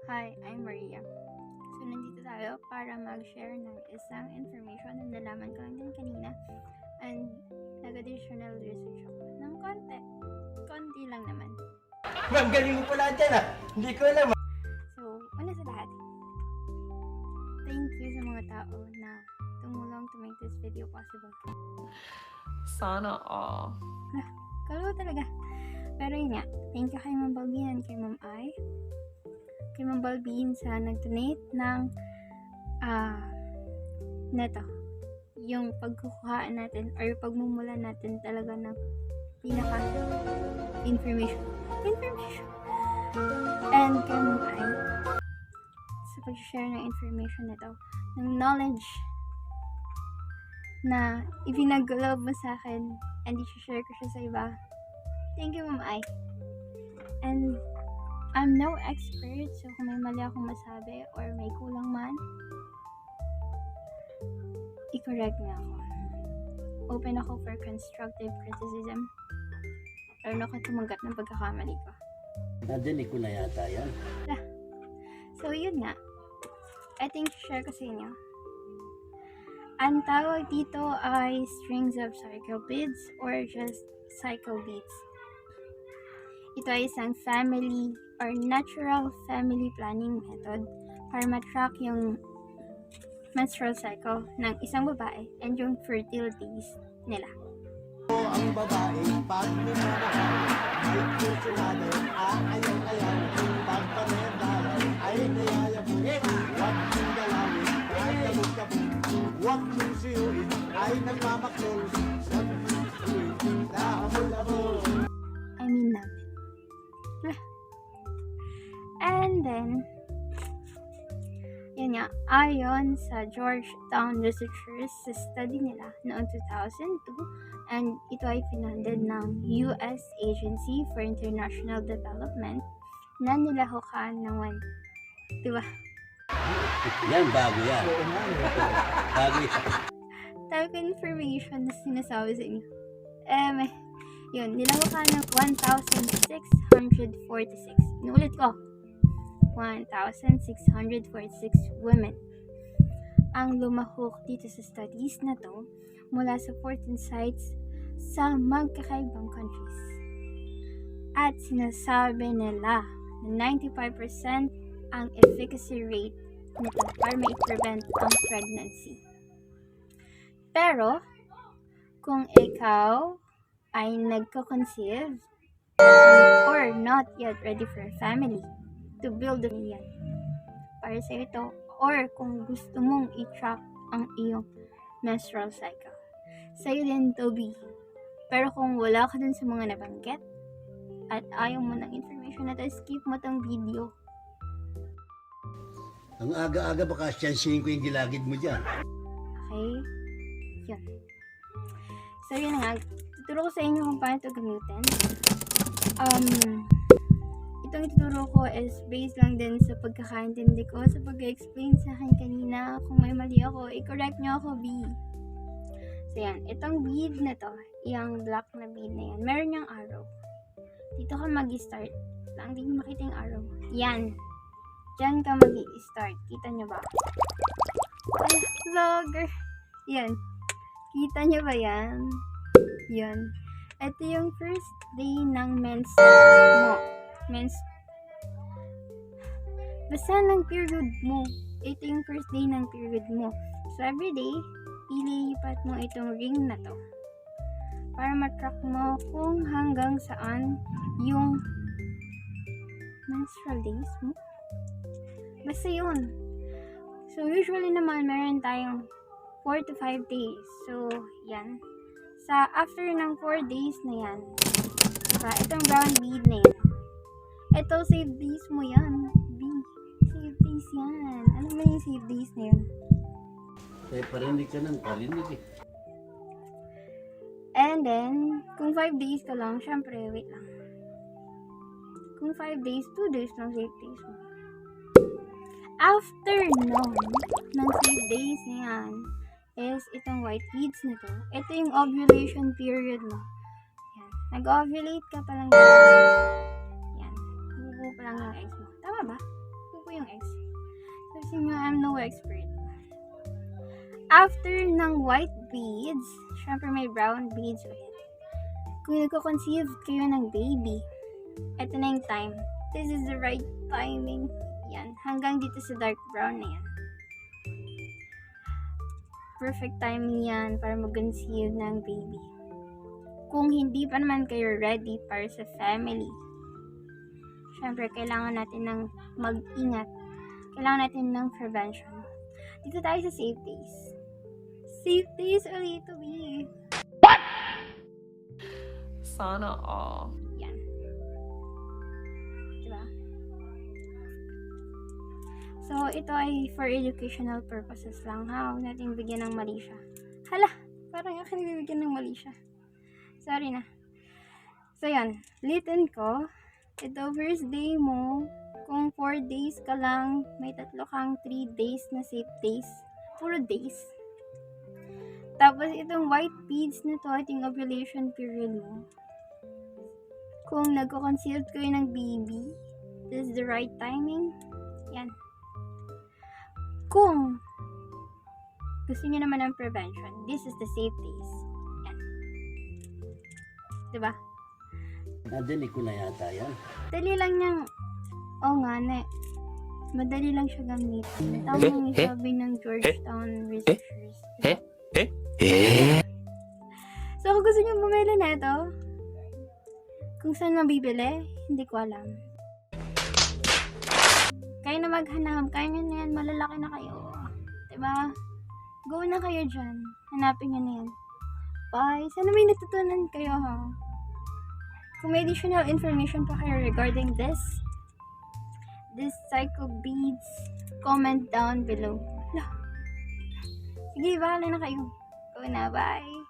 Hi, I'm Maria. So, nandito tayo para mag-share ng isang information na nalaman ko lang din kanina and nag-additional research ako ng konti. Konti lang naman. Ma'am, galing mo pala dyan Hindi ko alam So, una sa lahat, thank you sa mga tao na tumulong to make this video possible. Sana all. Kalo talaga. Pero yun nga, thank you kay Ma'am Balbin and kay Ma'am Ai. Kay Ma'am Balbin sa nag-donate ng neto. Yung pagkukuha natin or pagmumula natin talaga ng pinaka information. And kay Ma'am Ai sa pag-share ng information nito, ng knowledge na ipinag-love mo sa akin and i-share ko siya sa iba. Thank you, Ma'am Ai. And I'm no expert, so kung may mali akong masabi or may kulang man, i-correct na ako. Open ako for constructive criticism. Lalo na ako tumanggap ng pagkakamali ko. Nadinig ko na yata yan. So, yun nga. I think share ko sa inyo. Ang tawag dito ay strings of cycle beads or just cycle beads. Ito ay isang family or natural family planning method para matrack yung menstrual cycle ng isang babae and yung fertile days nila. Ang babae, pag minamahal, ay kursunado, ayaw-ayaw, pagpanedalay, ay nayayabugin, wag mong galawin, ay kabog-kabog, wag mong siyuin, ay nagmamaklol, wag mong siyuin, nahabol-habol. I mean namin. And then, yun nga, ayon sa Georgetown researchers sa study nila noong 2002, and ito ay finanded ng US Agency for International Development na nilahukan ng diba? Yan, bago yan. Bago yan. Type information na sinasabi sa inyo. Yun, nilahukan ng 1,646. Inulit ko. 1,646 women ang lumahok dito sa studies na to mula sa 14 sites sa magkakaibang countries. At sinasabi nila na 95% ang efficacy rate nito para ma-prevent ang pregnancy. Pero, kung ikaw ay nagko-conceive or not yet ready for a family, to build a million para sa ito, or kung gusto mong i-track ang iyong menstrual cycle, sa'yo din to be. Pero kung wala ka dun sa mga nabanggit at ayaw mo ng information na to, skip mo tong video. Ang aga-aga baka siyansihin ko yung gilagid mo dyan. Okay? Yun. So yun nga, tuturo ko sa inyo kung paano ito gamitin. Itong ituturo ko is based lang din sa pagkakaintindi ko, sa pag-explain sa akin kanina. Kung may mali ako, i-correct nyo ako, B. So yan, itong bead na to, yung black na bead na yan, meron yung arrow. Dito ka mag-start. Lang, hindi nyo makita yung arrow. Yan. Diyan ka mag-i-start. Kita nyo ba? Ay, vlogger. Yan. Kita nyo ba yan? Yan. Ito yung first day ng mens mo. Basta ng period mo. Ito yung first day ng period mo. So, every day, ililipat mo itong ring na to para matrack mo kung hanggang saan yung menstrual days mo. Basta yun. So, usually naman, meron tayong 4 to 5 days. So, yan. Sa after ng 4 days na yan, diba, itong brown bead na yan, ito, save days mo yan. Save days yan. Ano ba yung save days na yun? Eh, parinig ka ng parinig eh. And then, kung 5 days ka lang, syempre, wait lang. Kung 5 days, 2 days lang save days mo. After nun, ng save days na yan, is itong white beads na to. Ito yung ovulation period mo. Yan. Nag-ovulate ka pa lang yan. Yan. Bubuo pa lang yung eggs mo. Tama ba? Bubuo yung X. Kasi nga, I'm no expert. After ng white beads, syempre may brown beads ulit. Kung nagko-conceive kayo ng baby, eto na yung time. This is the right timing. Yan. Hanggang dito sa dark brown na yan. Perfect timing yan para mag-conceive ng baby. Kung hindi pa naman kayo ready para sa family, syempre kailangan natin ng mag-ingat. Kailangan natin ng prevention. Dito tayo sa safe days. Safe days ulit to be. Sana all. Yan. Diba? So, ito ay for educational purposes lang ha. Huwag natin bigyan ng mali siya. Hala! Parang akin bibigyan ng mali siya. Sorry na. So, yan. Litin ko. Ito, first day mo. Kung 4 days ka lang, may 3 kang 3 days na safe days. Puro days. Tapos, itong white beads na to, ating ovulation period mo. Kung nagko-conceive kayo ng baby, this is the right timing. Yan. Kung gusto niyo naman ng prevention, this is the safe days. Yan. Diba? Nadinig ko na yata yan. Dali lang niyang, nga na, madali lang siya gamitin. Tama yung sabi ng Georgetown researchers. Diba? So, kung gusto niyo bumili na ito, kung saan mabibili, hindi ko alam. Kaya na maghanap, kaya nyo na yan, malalaki na kayo. Diba? Go na kayo dyan. Hanapin nyo na yan. Bye! Sana may natutunan kayo ha. Kung may additional information pa kayo regarding this psycho beads, comment down below. Sige, bahala na kayo. Go na, bye!